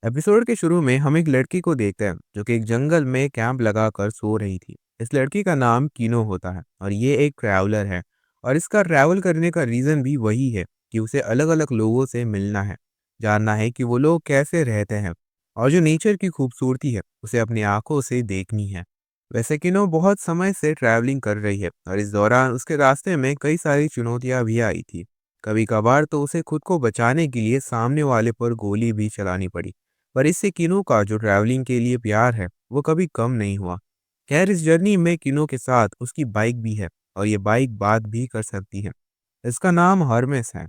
Episode के शुरू में हम एक लड़की को देखते हैं जो कि एक जंगल में कैंप लगाकर सो रही थी। इस लड़की का नाम कीनो होता है और ये एक ट्रैवलर है। और इसका ट्रैवल करने का रीज़न भी वही है कि उसे अलग अलग लोगों से मिलना है, जानना है कि वो लोग कैसे रहते हैं और जो नेचर की खूबसूरती है उसे अपनी आंखों से देखनी है। वैसे कीनो बहुत समय से ट्रैवलिंग कर रही है और इस दौरान उसके रास्ते में कई सारी चुनौतियां भी आई थी। कभी कभार तो उसे खुद को बचाने के लिए सामने वाले पर गोली भी चलानी पड़ी। पर इससे किनो का जो ट्रैवलिंग के लिए प्यार है वो कभी कम नहीं हुआ। खैर, इस जर्नी में किनो के साथ उसकी बाइक भी है और ये बाइक बात भी कर सकती है। इसका नाम हर्मेस है।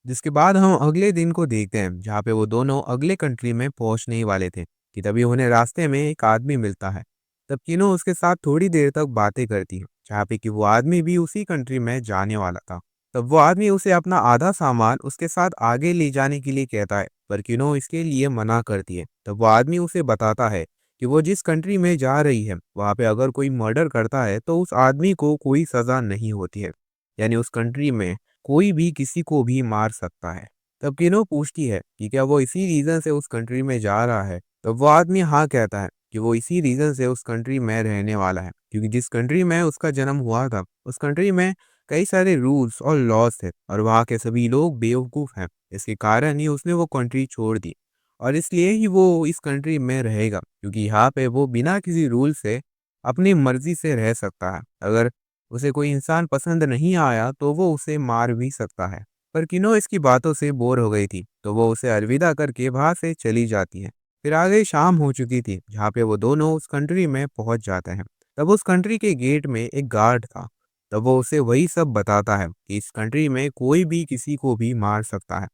जिसके बाद हम अगले दिन को देखते हैं जहाँ पे वो दोनों अगले कंट्री में पहुंचने ही वाले थे कि तभी उन्हें रास्ते में एक आदमी मिलता है। तब किनो उसके साथ थोड़ी देर तक बातें करती है जहाँ पे कि वो आदमी भी उसी कंट्री में जाने वाला था। तब वो आदमी उसे अपना आधा सामान उसके साथ आगे ले जाने के लिए कहता है, पर किनो इसके लिए मना करती है। तब वो आदमी उसे बताता है कि वो जिस कंट्री में जा रही है वहाँ पे अगर कोई मर्डर करता है तो उस आदमी को कोई सज़ा नहीं होती है। यानी उस कंट्री में कोई भी किसी को भी मार सकता है। तब किनो पूछती है कि क्या वो इसी रीज़न से उस कंट्री में जा रहा है। तब वो आदमी हाँ कहता है कि वो इसी रीज़न से उस कंट्री में रहने वाला है, क्योंकि जिस कंट्री में उसका जन्म हुआ था उस कंट्री में कई सारे रूल्स और लॉज थे और वहाँ के सभी लोग बेवकूफ़ हैं। इसके कारण ही उसने वो कंट्री छोड़ दी और इसलिए ही वो इस कंट्री में रहेगा, क्योंकि यहाँ पे वो बिना किसी रूल से अपनी मर्जी से रह सकता है। अगर उसे कोई इंसान पसंद नहीं आया तो वो उसे मार भी सकता है। पर किनो इसकी बातों से बोर हो गई थी तो वो उसे अलविदा करके वहां से चली जाती है। फिर आगे शाम हो चुकी थी जहाँ पे वो दोनों उस कंट्री में पहुंच जाते हैं। तब उस कंट्री के गेट में एक गार्ड था। तब वो उसे वही सब बताता है कि इस कंट्री में कोई भी किसी को भी मार सकता है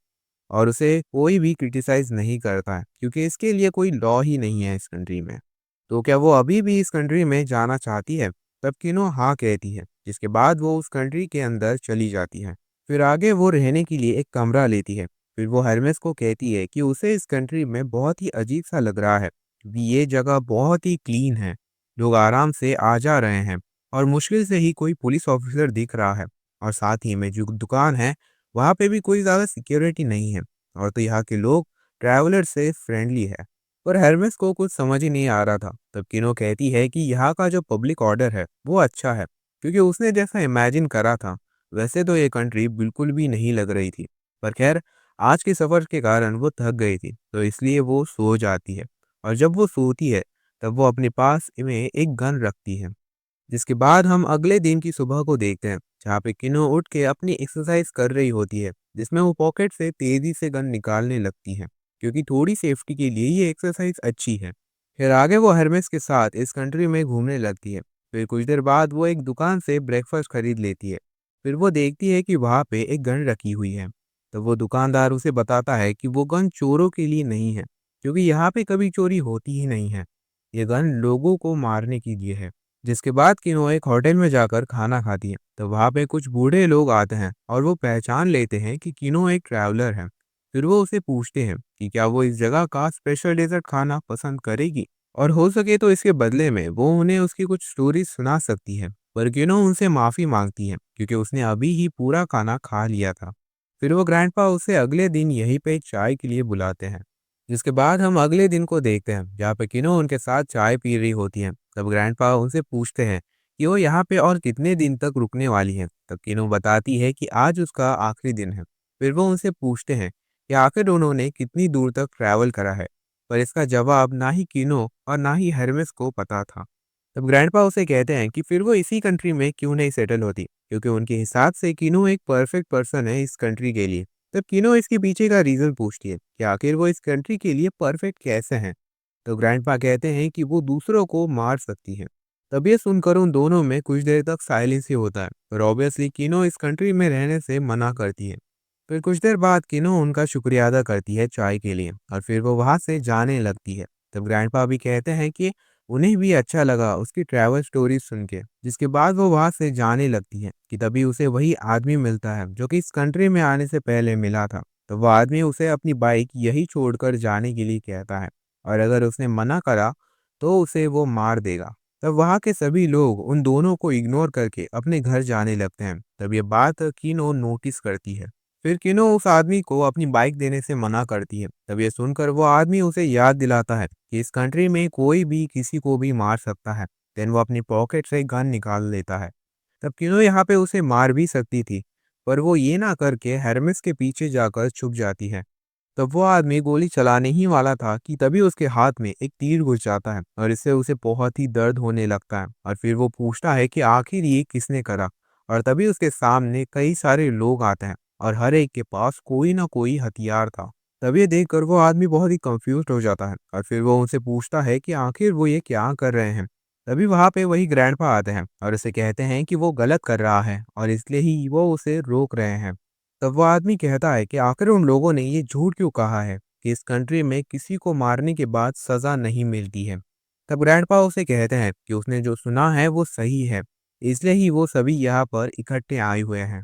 और उसे कोई भी क्रिटिसाइज नहीं करता है, क्योंकि इसके लिए कोई लॉ ही नहीं है इस कंट्री में। तो क्या वो अभी भी इस कंट्री में जाना चाहती है? तब किनो हाँ कहती है, जिसके बाद वो उस कंट्री के अंदर चली जाती है। फिर आगे वो रहने के लिए एक कमरा लेती है। फिर वो हर्मेस को कहती है कि उसे इस कंट्री में बहुत ही अजीब सा लग रहा है, क्योंकि ये जगह बहुत ही क्लीन है, लोग आराम से आ जा रहे हैं और मुश्किल से ही कोई पुलिस ऑफिसर दिख रहा है। और साथ ही में जो दुकान है वहाँ पे भी कोई ज़्यादा सिक्योरिटी नहीं है और तो यहाँ के लोग ट्रैवलर से फ्रेंडली है। पर हेरमेस को कुछ समझ ही नहीं आ रहा था। तब किनो कहती है कि यहाँ का जो पब्लिक ऑर्डर है वो अच्छा है, क्योंकि उसने जैसा इमेजिन करा था वैसे तो ये कंट्री बिल्कुल भी नहीं लग रही थी। पर खैर, आज के सफ़र के कारण वो थक गई थी तो इसलिए वो सो जाती है। और जब वो सोती है तब वो अपने पास में एक गन रखती है। जिसके बाद हम अगले दिन की सुबह को देखते हैं जहाँ पे किनो उठ के अपनी एक्सरसाइज कर रही होती है, जिसमें वो पॉकेट से तेजी से गन निकालने लगती है, क्योंकि थोड़ी सेफ्टी के लिए ये एक्सरसाइज अच्छी है। फिर आगे वो हरमेस के साथ इस कंट्री में घूमने लगती है। फिर कुछ देर बाद वो एक दुकान से ब्रेकफास्ट खरीद लेती है। फिर वो देखती है कि वहाँ पे एक गन रखी हुई है। तो वो दुकानदार उसे बताता है कि वो गन चोरों के लिए नहीं है, क्योंकि यहाँ पे कभी चोरी होती ही नहीं है। ये गन लोगों को मारने के लिए है। जिसके बाद किनो एक होटल में जाकर खाना खाती है तो वहाँ पे कुछ बूढ़े लोग आते हैं और वो पहचान लेते हैं कि किनो एक ट्रैवलर है। फिर वो उसे पूछते हैं कि क्या वो इस जगह का स्पेशल डेजर्ट खाना पसंद करेगी और हो सके तो इसके बदले में वो उन्हें उसकी कुछ स्टोरी सुना सकती है। पर किनो उनसे माफ़ी मांगती है क्योंकि उसने अभी ही पूरा खाना खा लिया था। फिर वो ग्रैंडपा उसे अगले दिन यहीं पे चाय के लिए बुलाते हैं। जिसके बाद हम अगले दिन को देखते हैं जहाँ पे किनो उनके साथ चाय पी रही होती है। तब ग्रैंडपा उनसे पूछते हैं कि वो यहाँ पे और कितने दिन तक रुकने वाली है। तब किनो बताती है कि आज उसका आखिरी दिन है। फिर वो उनसे पूछते हैं कि आखिर उन्होंने कितनी दूर तक ट्रैवल करा है। पर इसका जवाब ना ही किनो और ना ही हेरमेस को पता था। तब ग्रैंडपा उसे कहते हैं कि फिर वो इसी कंट्री में क्यों नहीं सेटल होती, क्योंकि उनके हिसाब से किनो एक परफेक्ट पर्सन है इस कंट्री के लिए। तब किनो इसके पीछे का रीज़न पूछती है कि आखिर वो इस कंट्री के लिए परफेक्ट कैसे हैं। तो ग्रैंडपा कहते हैं कि वो दूसरों को मार सकती हैं। तब ये सुनकर उन दोनों में कुछ देर तक साइलेंस ही होता है, पर ऑब्वियसली किनो इस कंट्री में रहने से मना करती है। फिर कुछ देर बाद किनो उनका शुक्रिया अदा करती है चाय के लिए और फिर वो वहाँ से जाने लगती है। तब ग्रैंडपा भी कहते हैं कि उन्हें भी अच्छा लगा उसकी ट्रैवल स्टोरी सुन के। जिसके बाद वो वहाँ से जाने लगती है कि तभी उसे वही आदमी मिलता है जो कि इस कंट्री में आने से पहले मिला था। तो वो आदमी उसे अपनी बाइक यही छोड़कर जाने के लिए कहता है और अगर उसने मना करा तो उसे वो मार देगा। तब वहाँ के सभी लोग उन दोनों को इग्नोर करके अपने घर जाने लगते हैं। तब ये बात कीनो नोटिस करती है। फिर किनो उस आदमी को अपनी बाइक देने से मना करती है। तब ये सुनकर वो आदमी उसे याद दिलाता है कि इस कंट्री में कोई भी किसी को भी मार सकता है। देन वो अपनी पॉकेट से गन निकाल लेता है। तब किनो यहाँ पे उसे मार भी सकती थी, पर वो ये ना करके हेरमेस के पीछे जाकर छुप जाती है। तब वो आदमी गोली चलाने ही वाला था कि तभी उसके हाथ में एक तीर घुस जाता है और इससे उसे बहुत ही दर्द होने लगता है। और फिर वो पूछता है कि आखिर ये किसने करा। और तभी उसके सामने कई सारे लोग आते हैं और हर एक के पास कोई ना कोई हथियार था। तब ये देखकर वो आदमी बहुत ही कंफ्यूज हो जाता है और फिर वो उनसे पूछता है कि आखिर वो ये क्या कर रहे हैं। तभी वहां पे वही ग्रैंडपा आते हैं और उसे कहते हैं कि वो गलत कर रहा है और इसलिए ही वो उसे रोक रहे हैं। तब वो आदमी कहता है कि आखिर उन लोगों ने ये झूठ क्यों कहा है कि इस कंट्री में किसी को मारने के बाद सजा नहीं मिलती है। तब ग्रैंडपा उसे कहते हैं कि उसने जो सुना है वो सही है, इसलिए ही वो सभी यहाँ पर इकट्ठे आए हुए हैं।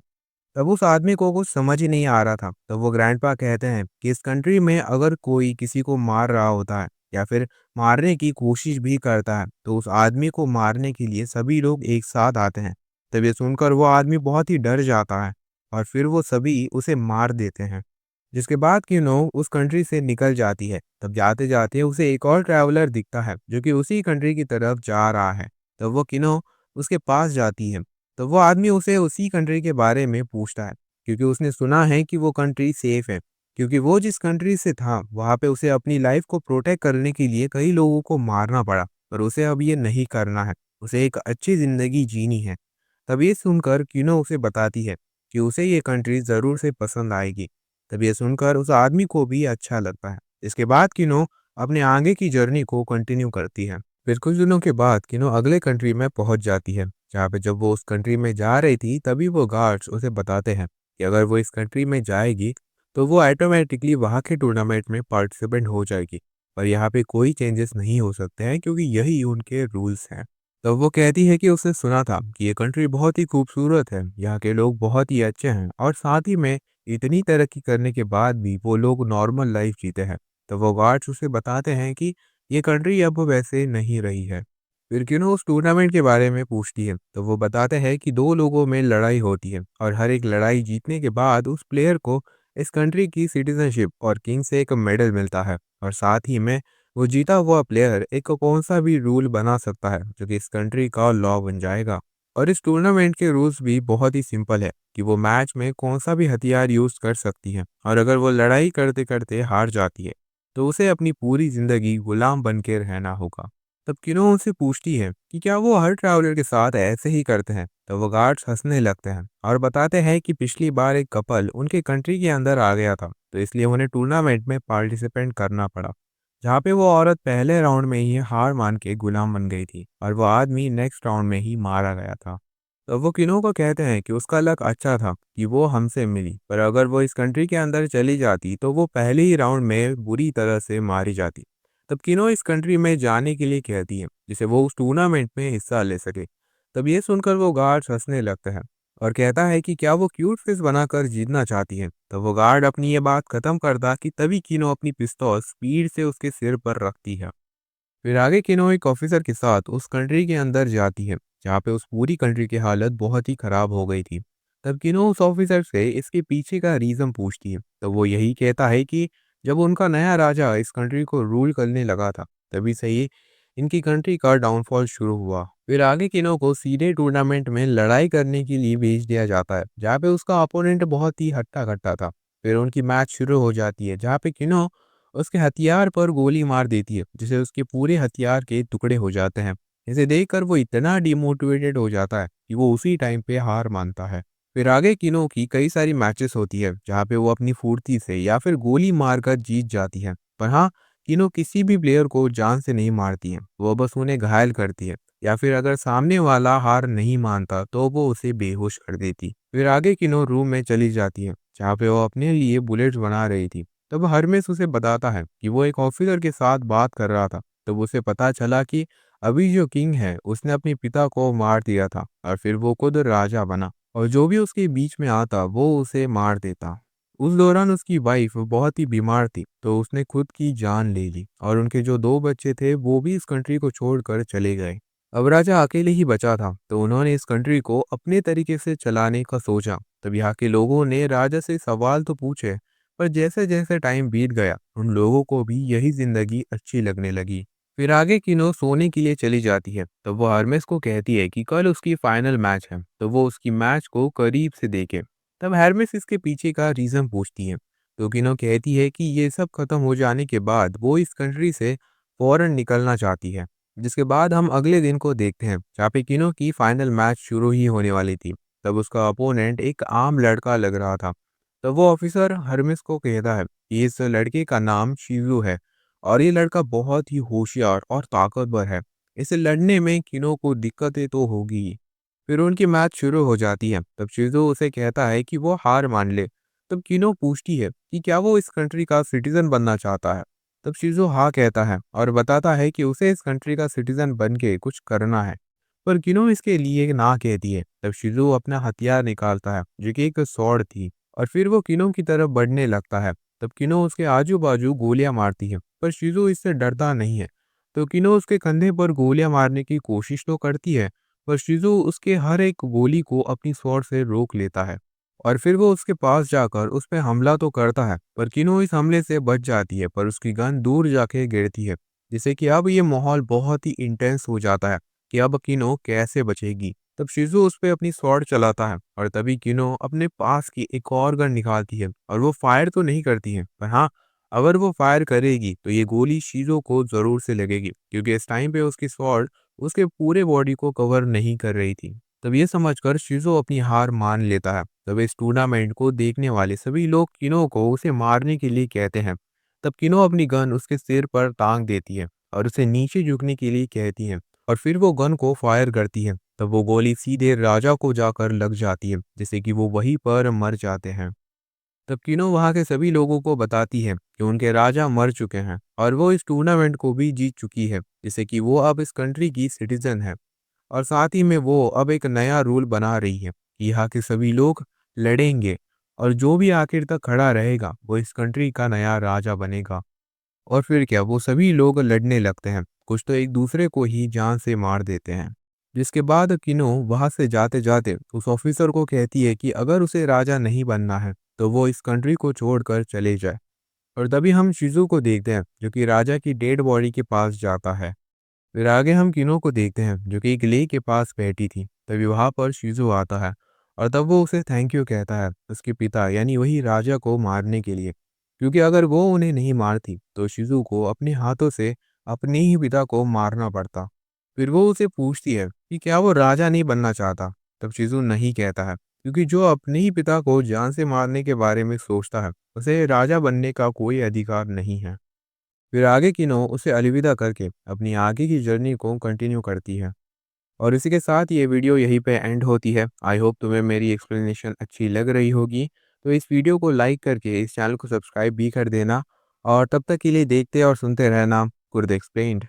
तब उस आदमी को कुछ समझ ही नहीं आ रहा था। तब वो ग्रैंडपा कहते हैं कि इस कंट्री में अगर कोई किसी को मार रहा होता है या फिर मारने की कोशिश भी करता है तो उस आदमी को मारने के लिए सभी लोग एक साथ आते हैं। तब ये सुनकर वो आदमी बहुत ही डर जाता है और फिर वो सभी उसे मार देते हैं। जिसके बाद किनो उस कंट्री से निकल जाती है। तब जाते जाते उसे एक और ट्रैवलर दिखता है जो कि उसी कंट्री की तरफ जा रहा है। तब वो किनो उसके पास जाती है। तो वो आदमी उसे उसी कंट्री के बारे में पूछता है क्योंकि उसने सुना है कि वो कंट्री सेफ है। क्योंकि वो जिस कंट्री से था वहाँ पे उसे अपनी लाइफ को प्रोटेक्ट करने के लिए कई लोगों को मारना पड़ा, पर उसे अब ये नहीं करना है। उसे एक अच्छी जिंदगी जीनी है। तब ये सुनकर किनो उसे बताती है कि उसे ये कंट्री ज़रूर से पसंद आएगी। तब ये सुनकर उस आदमी को भी अच्छा लगता है। इसके बाद किनो अपने आगे की जर्नी को कंटिन्यू करती है। फिर कुछ दिनों के बाद किनो अगले कंट्री में पहुंच जाती है, जहाँ पे जब वो उस कंट्री में जा रही थी तभी वो गार्ड्स उसे बताते हैं कि अगर वो इस कंट्री में जाएगी तो वो ऑटोमेटिकली वहाँ के टूर्नामेंट में पार्टिसिपेंट हो जाएगी। पर यहाँ पे कोई चेंजेस नहीं हो सकते हैं क्योंकि यही उनके रूल्स हैं। तो वो कहती है कि उसने सुना था कि ये कंट्री बहुत ही खूबसूरत है, यहाँ के लोग बहुत ही अच्छे हैं और साथ ही में इतनी तरक्की करने के बाद भी वो लोग नॉर्मल लाइफ जीते हैं। तो वो गार्ड्स उसे बताते हैं कि ये कंट्री अब वैसे नहीं रही है। फिर क्यों उस टूर्नामेंट के बारे में पूछती है तो वो बताते हैं कि दो लोगों में लड़ाई होती है और हर एक लड़ाई जीतने के बाद उस प्लेयर को इस कंट्री की सिटीजनशिप और किंग से एक मेडल मिलता है। और साथ ही में वो जीता हुआ प्लेयर एक कौन सा भी रूल बना सकता है जो कि इस कंट्री का लॉ बन जाएगा। और इस टूर्नामेंट के रूल्स भी बहुत ही सिंपल है कि वो मैच में कौन सा भी हथियार यूज कर सकती है और अगर वो लड़ाई करते करते हार जाती है तो उसे अपनी पूरी जिंदगी गुलाम बन के रहना होगा। तब किनो उनसे पूछती है कि क्या वो हर ट्रैवलर के साथ ऐसे ही करते हैं। तो वो गार्ड्स हंसने लगते हैं और बताते हैं कि पिछली बार एक कपल उनके कंट्री के अंदर आ गया था तो इसलिए उन्हें टूर्नामेंट में पार्टिसिपेंट करना पड़ा, जहाँ पे वो औरत पहले राउंड में ही हार मान के गुलाम बन गई थी और वो आदमी नेक्स्ट राउंड में ही मारा गया था। तो वो किनो को कहते हैं कि उसका लक अच्छा था कि वो हमसे मिली, पर अगर वो इस कंट्री के अंदर चली जाती तो वो पहले ही राउंड में बुरी तरह से मारी जाती। तब किनो इस कंट्री में जाने के लिए कहती है जिसे वो उस टूर्नामेंट में हिस्सा ले सके। तब ये सुनकर वो गार्ड हंसने लगता है और कहता है कि क्या वो क्यूट फिश बनाकर जीतना चाहती है। तब वो गार्ड अपनी ये बात खत्म करता कि तभी किनो अपनी पिस्तौल स्पीड से उसके सिर पर रखती है। फिर आगे किनो एक ऑफिसर के साथ उस कंट्री के अंदर जाती है जहाँ पे उस पूरी कंट्री की हालत बहुत ही खराब हो गई थी। तब किनो उस ऑफिसर से इसके पीछे का रीज़न पूछती है तो वो यही कहता है कि जब उनका नया राजा इस कंट्री को रूल करने लगा था तभी से ही इनकी कंट्री का डाउनफॉल शुरू हुआ। फिर आगे किनो को सीधे टूर्नामेंट में लड़ाई करने के लिए भेज दिया जाता है जहाँ पे उसका अपोनेंट बहुत ही हट्टा कट्टा था। फिर उनकी मैच शुरू हो जाती है जहाँ पे किनो उसके हथियार पर गोली मार देती है जिससे उसके पूरे हथियार के टुकड़े हो जाते हैं। इसे देखकर वो इतना डिमोटिवेटेड हो जाता है कि वो उसी टाइम पे हार मानता है। फिर आगे किनो की कई सारी मैचेस होती है जहाँ पे वो अपनी फुर्ती से या फिर गोली मारकर जीत जाती है। पर हाँ, किनो किसी भी प्लेयर को जान से नहीं मारती है, वो बस उन्हें घायल करती है या फिर अगर सामने वाला हार नहीं मानता तो वो उसे बेहोश कर देती। फिर आगे किनो रूम में चली जाती है जहाँ पे वो अपने लिए बुलेट्स बना रही थी। तब हरमेस उसे बताता है कि वो एक ऑफिसर के साथ बात कर रहा था। तब उसे पता चला कि अभी जो किंग है उसने अपने पिता को मार दिया था और फिर वो खुद राजा बना और जो भी उसके बीच में आता वो उसे मार देता। उस दौरान उसकी वाइफ बहुत ही बीमार थी तो उसने खुद की जान ले ली और उनके जो दो बच्चे थे वो भी इस कंट्री को छोड़कर चले गए। अब राजा अकेले ही बचा था तो उन्होंने इस कंट्री को अपने तरीके से चलाने का सोचा तब यहाँ के लोगों ने राजा से सवाल तो पूछे, पर जैसे जैसे टाइम बीत गया उन लोगों को भी यही जिंदगी अच्छी लगने लगी। फिर आगे किनो सोने के लिए चली जाती है, तब वो हर्मेस को कहती है कि कल उसकी फाइनल मैच है, तो वो उसकी मैच को करीब से देखे। तब हर्मेस इसके पीछे का रीजन पूछती है, तो किनो कहती है कि ये सब खत्म हो जाने के बाद वो इस कंट्री से फौरन निकलना चाहती है। जिसके बाद हम अगले दिन को देखते हैं, जहाँ पे किनो की फाइनल मैच शुरू ही होने वाली थी। तब उसका अपोनेंट एक आम लड़का लग रहा था। तब वो ऑफिसर हर्मेस को कहता है कि इस लड़के का नाम शिजू है और ये लड़का बहुत ही होशियार और ताकतवर है। इसे लड़ने में किनो को दिक्कतें तो होगी ही। फिर उनकी मैच शुरू हो जाती है। तब शिजू उसे कहता है कि वो हार मान ले। तब किनो पूछती है कि क्या वो इस कंट्री का सिटीजन बनना चाहता है। तब शिजू हाँ कहता है और बताता है कि उसे इस कंट्री का सिटीजन बन के कुछ करना है। पर किनो इसके लिए ना कहती है। तब शिजू अपना हथियार निकालता है, जो कि एक स्वॉर्ड थी, और फिर वो किनो की तरफ बढ़ने लगता है। तब किनो उसके आजू बाजू गोलियां मारती है, पर शिजू इससे डरता नहीं है। तो किनो उसके कंधे पर गोलियां मारने की कोशिश तो करती है, पर शिजू उसके हर एक गोली को अपनी स्वॉर्ड से रोक लेता है। और फिर वो उसके पास जाकर उस पे हमला तो करता है, पर किनो इस हमले से बच जाती है, पर उसकी गन दूर जाके गिरती है। जिससे कि अब ये माहौल बहुत ही इंटेंस हो जाता है कि अब किनो कैसे बचेगी। तब शिज़ू उस पे अपनी स्वॉर्ड चलाता है और तभी किनो अपने पास की एक और गन निकालती है और वो फायर तो नहीं करती है, पर हाँ, अगर वो फायर करेगी तो ये गोली शिज़ो को ज़रूर से लगेगी, क्योंकि इस टाइम पे उसकी स्वॉर्ड उसके पूरे बॉडी को कवर नहीं कर रही थी। तब ये समझकर शिज़ो अपनी हार मान लेता है। तब इस टूर्नामेंट को देखने वाले सभी लोग किनो को उसे मारने के लिए कहते हैं। तब किनो अपनी गन उसके सिर पर टांग देती है और उसे नीचे झुकने के लिए कहती है, और फिर वो गन को फायर करती है। तब वो गोली सीधे राजा को जाकर लग जाती है, जिससे कि वो वहीं पर मर जाते हैं। तब किनो वहाँ के सभी लोगों को बताती है कि उनके राजा मर चुके हैं और वो इस टूर्नामेंट को भी जीत चुकी है, जिससे कि वो अब इस कंट्री की सिटीजन है। और साथ ही में वो अब एक नया रूल बना रही है कि यहाँ के सभी लोग लड़ेंगे और जो भी आखिर तक खड़ा रहेगा वो इस कंट्री का नया राजा बनेगा। और फिर क्या, वो सभी लोग लड़ने लगते हैं, कुछ तो एक दूसरे को ही जान से मार देते हैं। जिसके बाद किनो वहां से जाते जाते उस ऑफिसर को कहती है कि अगर उसे राजा नहीं बनना है तो वो इस कंट्री को छोड़कर चले जाए। और तभी हम शिजू को देखते हैं, जो कि राजा की डेड बॉडी के पास जाता है। फिर आगे हम किनो को देखते हैं, जो कि एक लेक के पास बैठी थी। तभी वहां पर शिजू आता है और तब वो उसे थैंक यू कहता है उसके पिता यानी वही राजा को मारने के लिए, क्योंकि अगर वो उन्हें नहीं मारती तो शिजू को अपने हाथों से अपने ही पिता को मारना पड़ता। फिर वो उसे पूछती है कि क्या वो राजा नहीं बनना चाहता। तब शिजू नहीं कहता है, क्योंकि जो अपने ही पिता को जान से मारने के बारे में सोचता है उसे राजा बनने का कोई अधिकार नहीं है। फिर आगे की नो उसे अलविदा करके अपनी आगे की जर्नी को कंटिन्यू करती है। और इसी के साथ ये वीडियो यहीं पे एंड होती है। आई होप तुम्हें मेरी एक्सप्लेनेशन अच्छी लग रही होगी। तो इस वीडियो को लाइक करके इस चैनल को सब्सक्राइब भी कर देना, और तब तक के लिए देखते और सुनते रहना कुर्द एक्सप्लेन्ड।